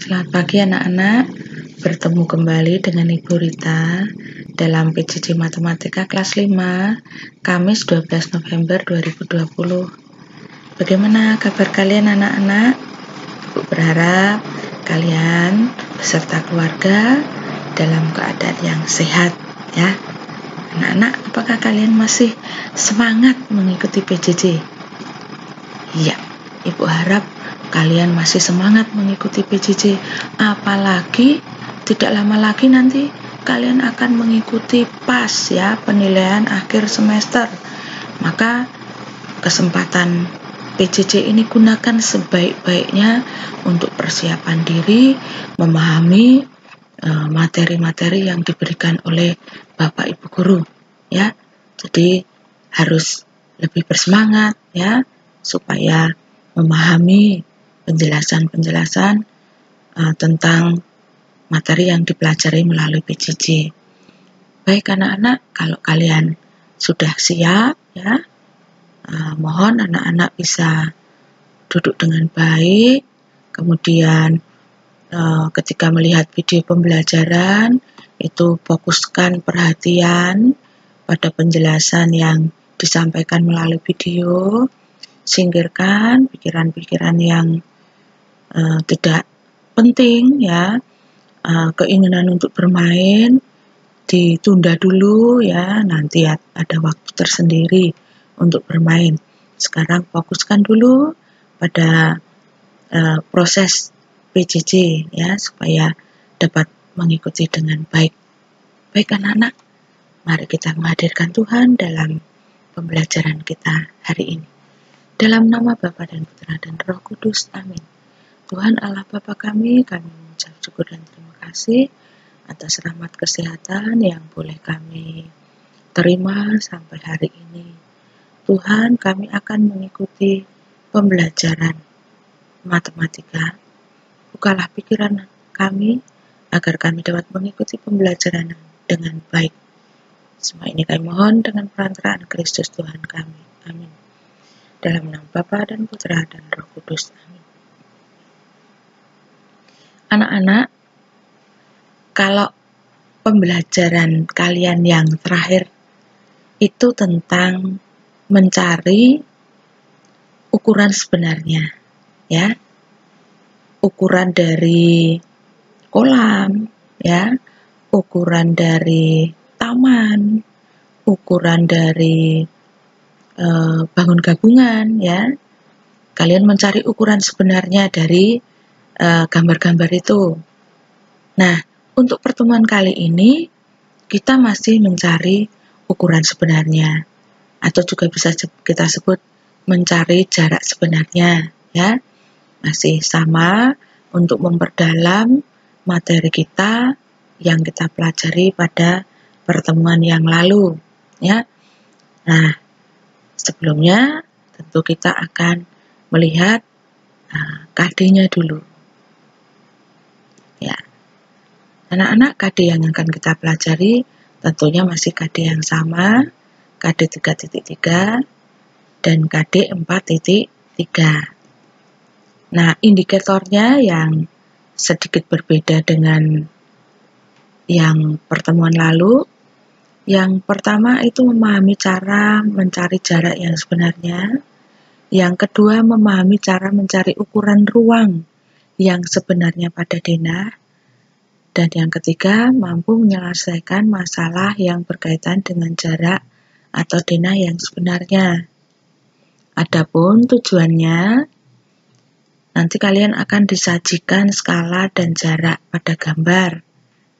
Selamat pagi anak-anak, bertemu kembali dengan Ibu Rita dalam PJJ Matematika kelas 5, Kamis 12 November 2020. Bagaimana kabar kalian anak-anak? Ibu berharap kalian beserta keluarga dalam keadaan yang sehat ya. Anak-anak, apakah kalian masih semangat mengikuti PJJ? Iya, Ibu harap kalian masih semangat mengikuti PJJ, apalagi tidak lama lagi nanti kalian akan mengikuti PAS ya, penilaian akhir semester. Maka kesempatan PJJ ini gunakan sebaik-baiknya untuk persiapan diri, memahami materi-materi yang diberikan oleh Bapak Ibu Guru ya. Jadi harus lebih bersemangat ya, supaya memahami penjelasan-penjelasan tentang materi yang dipelajari melalui PJJ. Baik anak-anak, kalau kalian sudah siap ya, mohon anak-anak bisa duduk dengan baik. Kemudian ketika melihat video pembelajaran, itu fokuskan perhatian pada penjelasan yang disampaikan melalui video. Singkirkan pikiran-pikiran yang tidak penting ya, keinginan untuk bermain ditunda dulu ya, nanti ada waktu tersendiri untuk bermain. Sekarang fokuskan dulu pada proses PJJ ya, supaya dapat mengikuti dengan baik. Baik anak-anak, mari kita menghadirkan Tuhan dalam pembelajaran kita hari ini. Dalam nama Bapa dan Putra dan Roh Kudus, amin. Tuhan Allah Bapa kami mengucap syukur dan terima kasih atas rahmat kesehatan yang boleh kami terima sampai hari ini. Tuhan, kami akan mengikuti pembelajaran matematika. Bukalah pikiran kami agar kami dapat mengikuti pembelajaran dengan baik. Semua ini kami mohon dengan perantaraan Kristus Tuhan kami. Amin. Dalam nama Bapa dan Putra dan Roh Kudus. Amin. Anak-anak, kalau pembelajaran kalian yang terakhir itu tentang mencari ukuran sebenarnya, ya, ukuran dari kolam, ya, ukuran dari taman, ukuran dari bangun gabungan ya. Kalian mencari ukuran sebenarnya dari gambar-gambar itu. Nah, untuk pertemuan kali ini kita masih mencari ukuran sebenarnya, atau juga bisa kita sebut mencari jarak sebenarnya ya. Masih sama untuk memperdalam materi kita yang kita pelajari pada pertemuan yang lalu ya. Nah, sebelumnya tentu kita akan melihat KD-nya dulu. Ya. Anak-anak, KD yang akan kita pelajari tentunya masih KD yang sama, KD 3.3 dan KD 4.3. Nah, indikatornya yang sedikit berbeda dengan yang pertemuan lalu. Yang pertama itu memahami cara mencari jarak yang sebenarnya. Yang kedua memahami cara mencari ukuran ruang yang sebenarnya pada denah. Dan yang ketiga mampu menyelesaikan masalah yang berkaitan dengan jarak atau denah yang sebenarnya. Adapun tujuannya, nanti kalian akan disajikan skala dan jarak pada gambar.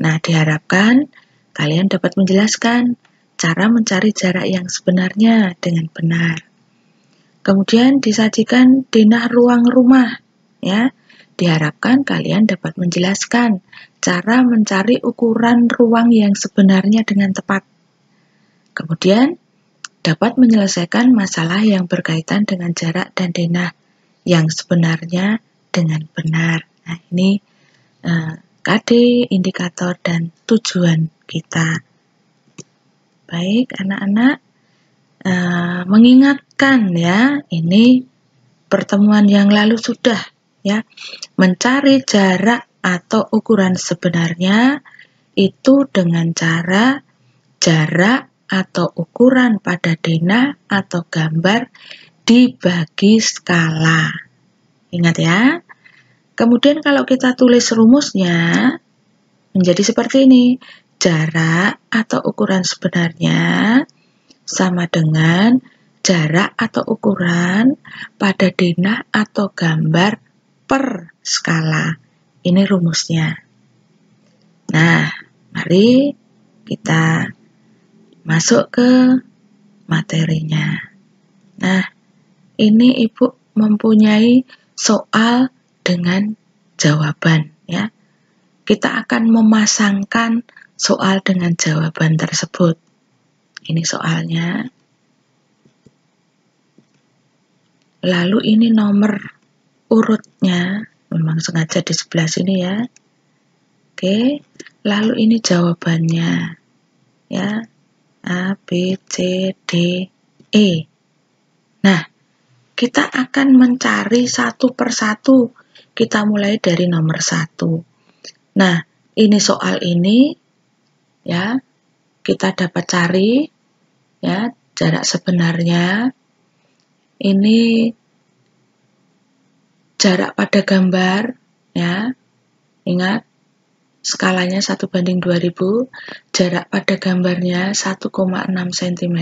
Nah, diharapkan kalian dapat menjelaskan cara mencari jarak yang sebenarnya dengan benar. Kemudian disajikan denah ruang rumah ya. Diharapkan kalian dapat menjelaskan cara mencari ukuran ruang yang sebenarnya dengan tepat. Kemudian dapat menyelesaikan masalah yang berkaitan dengan jarak dan denah yang sebenarnya dengan benar. Nah, ini KD, indikator, dan tujuan kita. Baik, anak-anak, mengingatkan ya, ini pertemuan yang lalu sudah ya, mencari jarak atau ukuran sebenarnya itu dengan cara jarak atau ukuran pada denah atau gambar dibagi skala. Ingat ya. Kemudian kalau kita tulis rumusnya menjadi seperti ini. Jarak atau ukuran sebenarnya sama dengan jarak atau ukuran pada denah atau gambar per skala. Ini rumusnya. Nah, mari kita masuk ke materinya. Nah, ini Ibu mempunyai soal dengan jawaban ya. Kita akan memasangkan soal dengan jawaban tersebut. Ini soalnya. Lalu ini nomor urutnya, memang sengaja di sebelah sini ya. Oke, lalu ini jawabannya ya. A, B, C, D, E. Nah, kita akan mencari satu persatu. Kita mulai dari nomor 1. Nah, ini soal ini ya, kita dapat cari ya jarak sebenarnya. Ini jarak pada gambar ya. Ingat skalanya 1:2000, jarak pada gambarnya 1,6 cm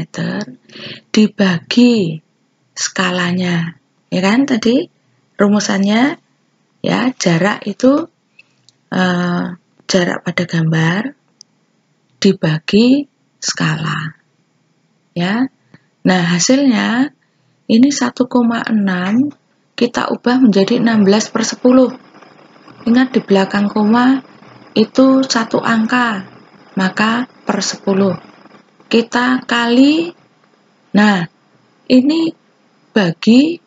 dibagi skalanya. Ya kan tadi rumusannya ya, jarak itu jarak pada gambar dibagi skala. Ya. Nah, hasilnya ini 1,6 kita ubah menjadi 16/10. Ingat di belakang koma itu satu angka, maka per 10. Kita kali, nah ini bagi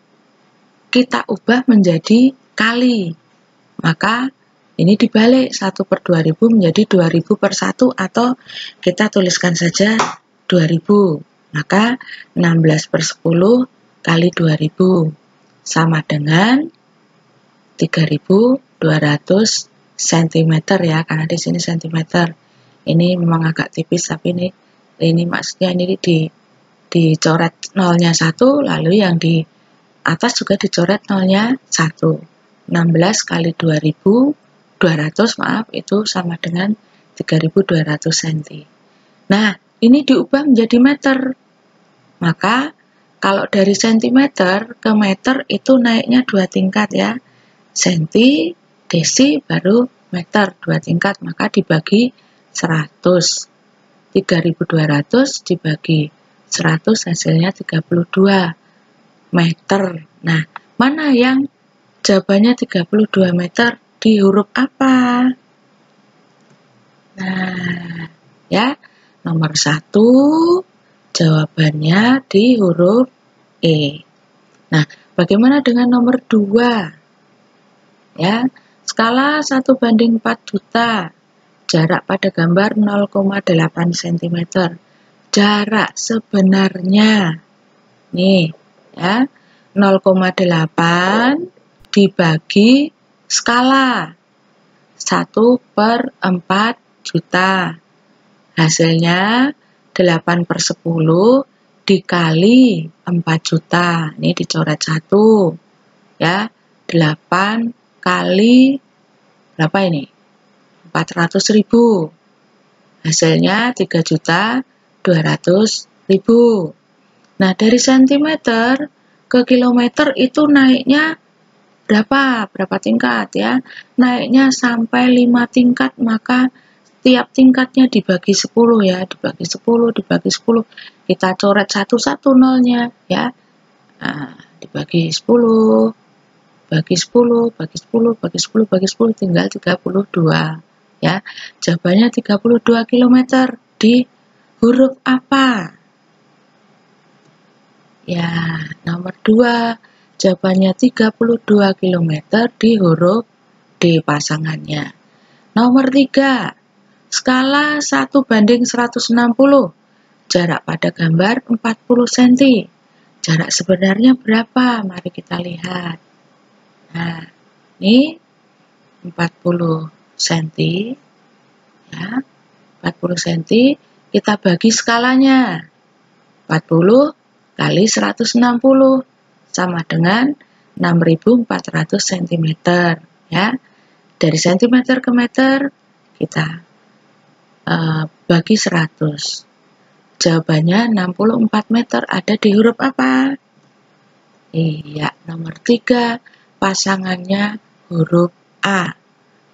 kita ubah menjadi kali, maka ini dibalik 1/2000 menjadi 2000/1 atau kita tuliskan saja 2000. Maka 16/10 kali 2000 sama dengan 3200 cm ya, karena di sini cm. Ini memang agak tipis tapi ini maksudnya ini dicoret nolnya 1, lalu yang di atas juga dicoret nolnya 1. 16 kali 2200 maaf itu sama dengan 3200 cm. Nah, ini diubah menjadi meter. Maka kalau dari cm ke meter itu naiknya 2 tingkat ya. Senti, desi, baru meter 2 tingkat, maka dibagi 100. 3200 dibagi 100 hasilnya 32 meter. Nah, mana yang jawabannya 32 meter di huruf apa? Nah, ya, nomor 1 jawabannya di huruf E. Nah, bagaimana dengan nomor 2? Ya, skala 1/4 juta. Jarak pada gambar 0,8 cm. Jarak sebenarnya nih, ya. 0,8 dibagi skala 1/4 juta. Hasilnya 8/10 dikali 4 juta. Ini dicoret 1. Ya, 8 kali berapa ini? 400.000. Hasilnya 3.200.000. Nah, dari cm ke kilometer itu naiknya berapa? Berapa tingkat ya? Naiknya sampai 5 tingkat, maka tiap tingkatnya dibagi 10 ya, dibagi 10, dibagi 10. Kita coret satu-satu nolnya ya. Nah, dibagi 10, bagi 10, bagi 10, bagi 10, bagi 10 tinggal 32 ya. Jawabannya 32 km di huruf apa? Ya, nomor 2. Jawabannya 32 km di huruf D pasangannya. Nomor 3. Skala 1/160. Jarak pada gambar 40 cm. Jarak sebenarnya berapa? Mari kita lihat. Nah, ini 40 cm, ya, 40 cm, kita bagi skalanya. 40 kali 160 sama dengan 6.400 cm, ya. Dari cm ke meter kita bagi 100. Jawabannya 64 meter ada di huruf apa? Iya, nomor 3 pasangannya huruf A.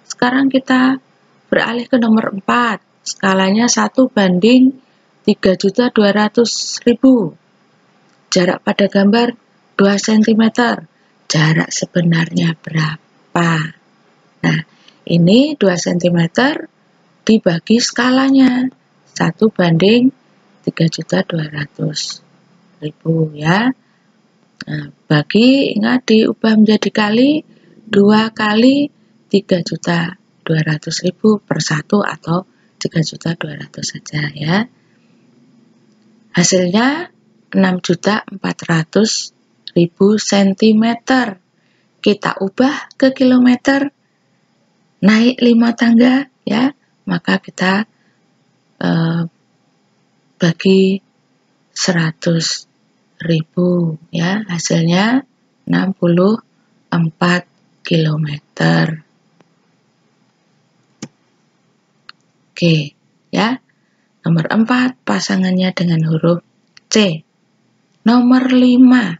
Sekarang kita beralih ke nomor 4. Skalanya 1:3.200.000. Jarak pada gambar 2 cm. Jarak sebenarnya berapa? Nah, ini 2 cm dibagi skalanya 1:3.200.000, ya. Nah, ingat diubah menjadi kali, 2 kali 3.200.000 per 1 atau 3.200.000 saja, ya. Hasilnya 6.400.000 cm. Kita ubah ke kilometer, naik 5 tangga, ya. Maka kita bagi 100.000, ya. Hasilnya 64 km. Oke, ya. Nomor 4 pasangannya dengan huruf C. Nomor 5.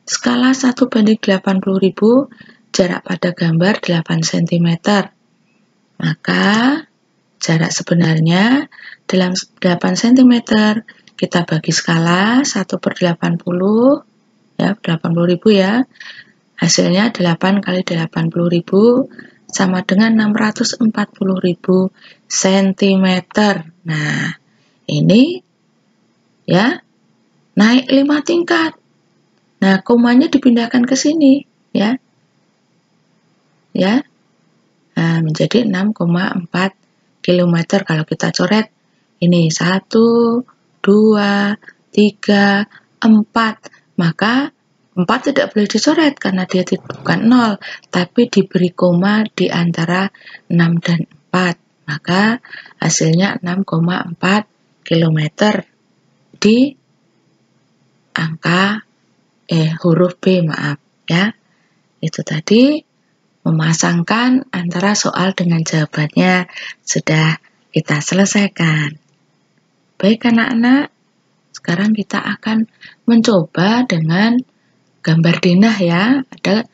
Skala 1:80.000, jarak pada gambar 8 cm. Maka jarak sebenarnya dalam 8 cm kita bagi skala 1/80, ya, 80.000, ya. Hasilnya 8 kali 80.000 sama dengan 640.000 cm. Nah, ini, ya, naik 5 tingkat. Nah, komanya dipindahkan ke sini, ya. Ya. Nah, menjadi 6,4 km kalau kita coret ini 1, 2, 3, 4. Maka 4 tidak boleh dicoret karena dia bukan 0, tapi diberi koma di antara 6 dan 4. Maka hasilnya 6,4 km di angka huruf B, maaf, ya. Itu tadi memasangkan antara soal dengan jawabannya sudah kita selesaikan. Baik anak-anak, sekarang kita akan mencoba dengan gambar denah, ya. Ada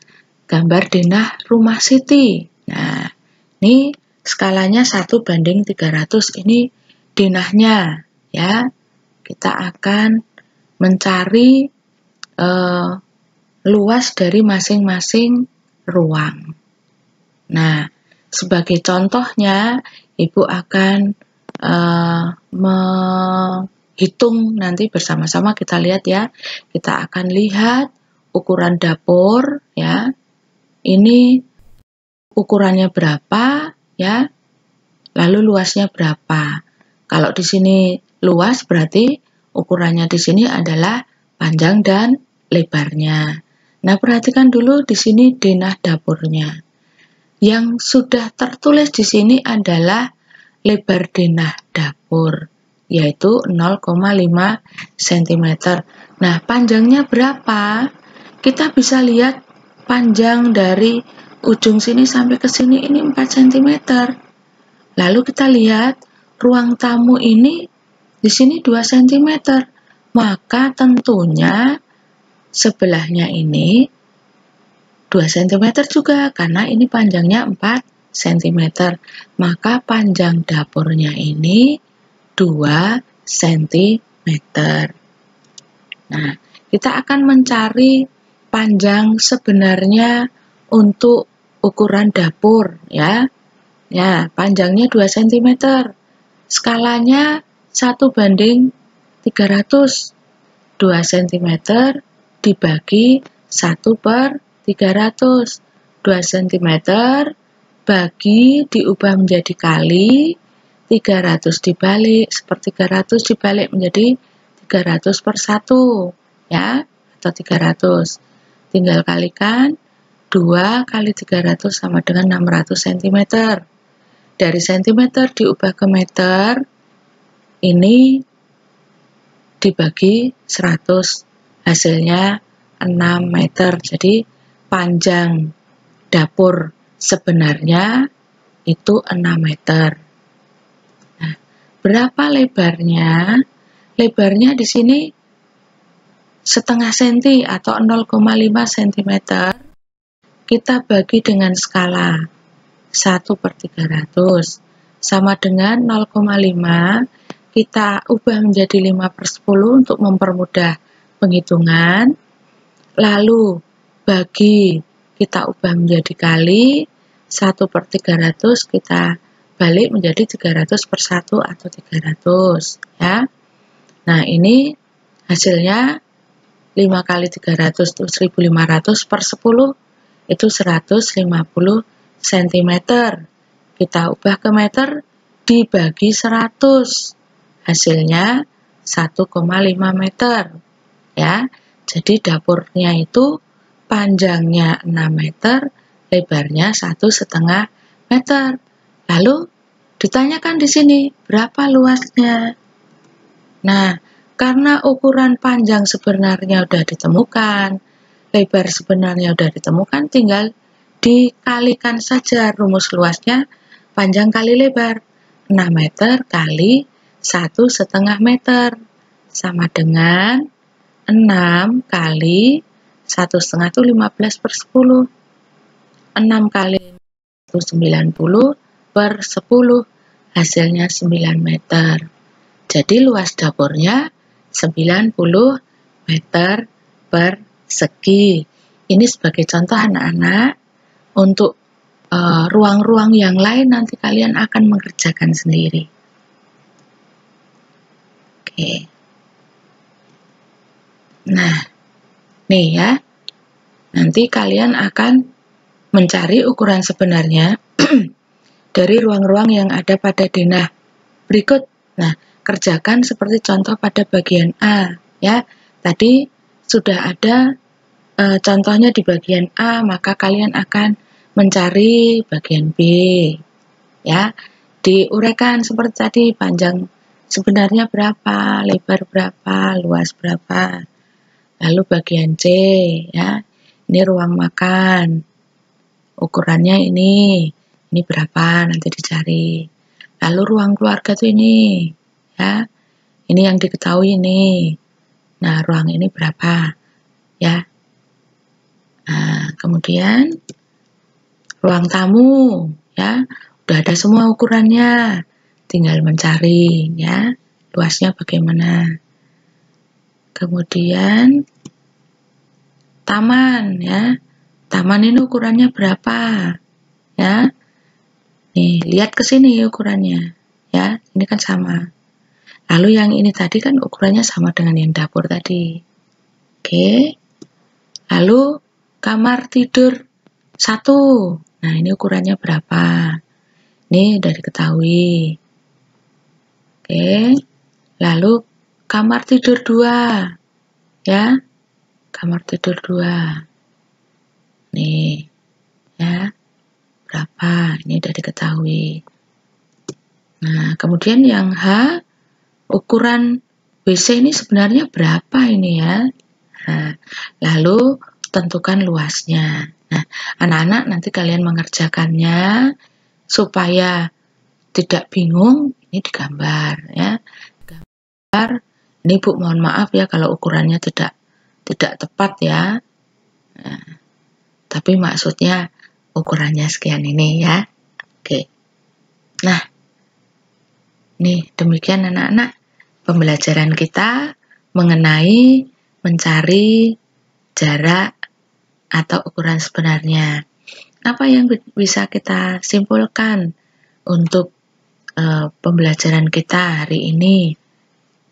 gambar denah rumah Siti. Nah, ini skalanya 1:300. Ini denahnya, ya. Kita akan mencari luas dari masing-masing ruang. Nah, sebagai contohnya, Ibu akan menghitung nanti bersama-sama, kita lihat, ya. Kita akan lihat ukuran dapur, ya. Ini ukurannya berapa, ya. Lalu luasnya berapa. Kalau di sini luas berarti ukurannya di sini adalah panjang dan lebarnya. Nah, perhatikan dulu di sini denah dapurnya. Yang sudah tertulis di sini adalah lebar denah dapur, yaitu 0,5 cm. Nah, panjangnya berapa? Kita bisa lihat panjang dari ujung sini sampai ke sini ini 4 cm. Lalu kita lihat ruang tamu ini di sini 2 cm. Maka tentunya sebelahnya ini 2 cm juga, karena ini panjangnya 4 cm. Maka panjang dapurnya ini 2 cm. Nah, kita akan mencari panjang sebenarnya untuk ukuran dapur, ya. Ya, panjangnya 2 cm. Skalanya 1:300. 2 cm dibagi 1/300. 2 cm bagi diubah menjadi kali, 300 dibalik, 1/300 dibalik menjadi 300 per 1, ya, atau 300. Tinggal kalikan 2 kali 300 sama dengan 600 cm. Dari cm diubah ke meter, ini dibagi 100, hasilnya 6 meter. Jadi panjang dapur sebenarnya itu 6 meter. Nah, berapa lebarnya? Lebarnya di sini setengah senti atau 0,5 cm. Kita bagi dengan skala 1/300 sama dengan 0,5, kita ubah menjadi 5/10 untuk mempermudah penghitungan, lalu bagi kita ubah menjadi kali, 1/300 kita balik menjadi 300/1 atau 300 ya. Nah, ini hasilnya 5 kali 300 itu 1500/10 itu 150 cm. Kita ubah ke meter dibagi 100, hasilnya 1,5 meter ya. Jadi dapurnya itu panjangnya 6 meter, lebarnya 1,5 meter. Lalu ditanyakan di sini berapa luasnya. Nah, karena ukuran panjang sebenarnya sudah ditemukan, lebar sebenarnya sudah ditemukan, tinggal dikalikan saja rumus luasnya, panjang kali lebar. 6 meter kali 1,5 meter sama dengan 6 kali 1,5 itu 15/10. 6 kali 90/10, hasilnya 9 meter. Jadi luas dapurnya 90 meter persegi. Ini sebagai contoh anak-anak. Untuk ruang-ruang yang lain nanti kalian akan mengerjakan sendiri. Oke. Nah, nih ya. Nanti kalian akan mencari ukuran sebenarnya dari ruang-ruang yang ada pada denah berikut. Nah, kerjakan seperti contoh pada bagian A ya. Tadi sudah ada contohnya di bagian A, maka kalian akan mencari bagian B ya. Diuraikan seperti tadi, panjang sebenarnya berapa, lebar berapa, luas berapa. Lalu bagian C ya, ini ruang makan, ukurannya ini berapa, nanti dicari. Lalu ruang keluarga tuh ini ya, ini yang diketahui ini. Nah, ruang ini berapa ya. Nah, kemudian ruang tamu ya, udah ada semua ukurannya, tinggal mencari ya, luasnya bagaimana. Kemudian taman ya, taman ini ukurannya berapa ya. Nih, lihat ke sini ukurannya ya, ini kan sama. Lalu yang ini tadi kan ukurannya sama dengan yang dapur tadi. Oke. Lalu kamar tidur 1. Nah, ini ukurannya berapa? Ini udah diketahui. Oke. Lalu kamar tidur 2. Ya. Kamar tidur 2. Nih. Ya. Berapa? Ini udah diketahui. Nah, kemudian yang H, ukuran WC ini sebenarnya berapa ini ya? Nah, lalu tentukan luasnya. Nah, anak-anak nanti kalian mengerjakannya supaya tidak bingung, ini digambar ya. Gambar, ini Bu mohon maaf ya kalau ukurannya tidak tepat ya. Nah, tapi maksudnya ukurannya sekian ini ya. Oke. Nah, nih demikian anak-anak pembelajaran kita mengenai mencari jarak atau ukuran sebenarnya. Apa yang bisa kita simpulkan untuk pembelajaran kita hari ini?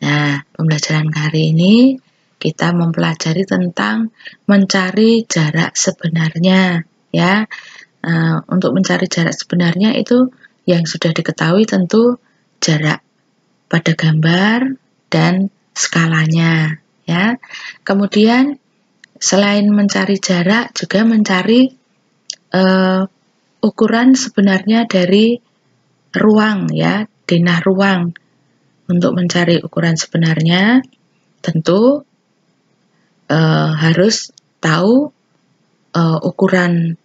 Nah, pembelajaran hari ini kita mempelajari tentang mencari jarak sebenarnya ya. Untuk mencari jarak sebenarnya itu yang sudah diketahui tentu jarak pada gambar dan skalanya ya. Kemudian selain mencari jarak juga mencari ukuran sebenarnya dari ruang ya, denah ruang. Untuk mencari ukuran sebenarnya tentu harus tahu ukuran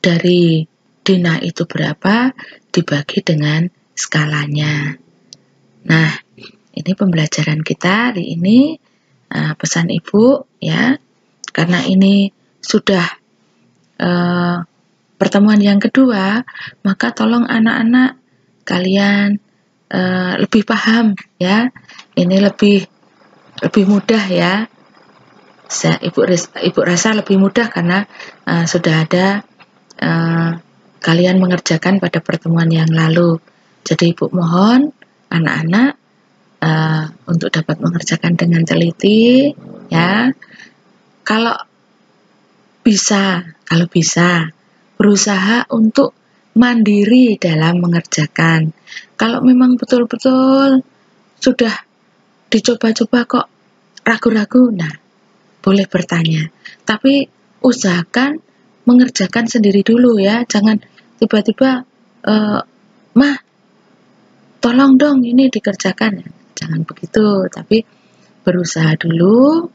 dari denah itu berapa dibagi dengan skalanya. Nah, ini pembelajaran kita hari ini, pesan Ibu ya, karena ini sudah pertemuan yang kedua, maka tolong anak-anak kalian lebih paham ya, ini lebih mudah ya. Ibu rasa lebih mudah karena sudah ada kalian mengerjakan pada pertemuan yang lalu. Jadi Ibu mohon anak-anak untuk dapat mengerjakan dengan teliti ya. Kalau bisa berusaha untuk mandiri dalam mengerjakan. Kalau memang betul-betul sudah dicoba-coba kok ragu-ragu, nah boleh bertanya. Tapi usahakan mengerjakan sendiri dulu ya. Jangan tiba-tiba, "Mah, tolong dong ini dikerjakan." Jangan begitu, tapi berusaha dulu.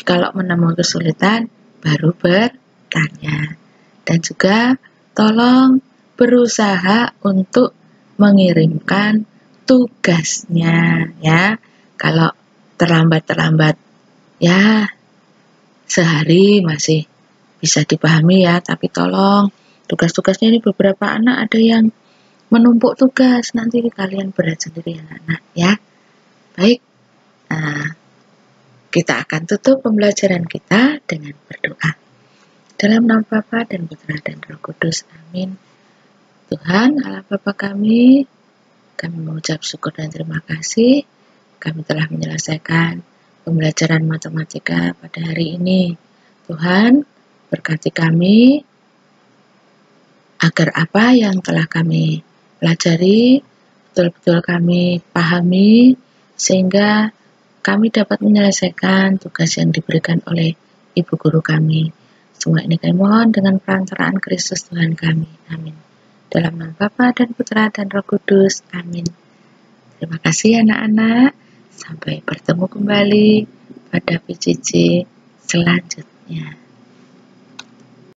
Kalau menemukan kesulitan, baru bertanya. Dan juga tolong berusaha untuk mengirimkan tugasnya ya. Kalau terlambat ya sehari masih bisa dipahami ya, tapi tolong tugas-tugasnya ini beberapa anak ada yang menumpuk tugas, nanti kalian berat sendiri anak-anak ya. Baik, kita akan tutup pembelajaran kita dengan berdoa. Dalam nama Bapa dan Putra dan Roh Kudus, amin. Tuhan Allah Bapa kami mengucap syukur dan terima kasih kami telah menyelesaikan pembelajaran matematika pada hari ini. Tuhan, berkati kami agar apa yang telah kami pelajari betul-betul kami pahami sehingga kami dapat menyelesaikan tugas yang diberikan oleh Ibu Guru kami. Semua ini kami mohon dengan perantaraan Kristus Tuhan kami. Amin. Dalam nama Bapa dan Putra dan Roh Kudus. Amin. Terima kasih anak-anak. Sampai bertemu kembali pada PJJ selanjutnya.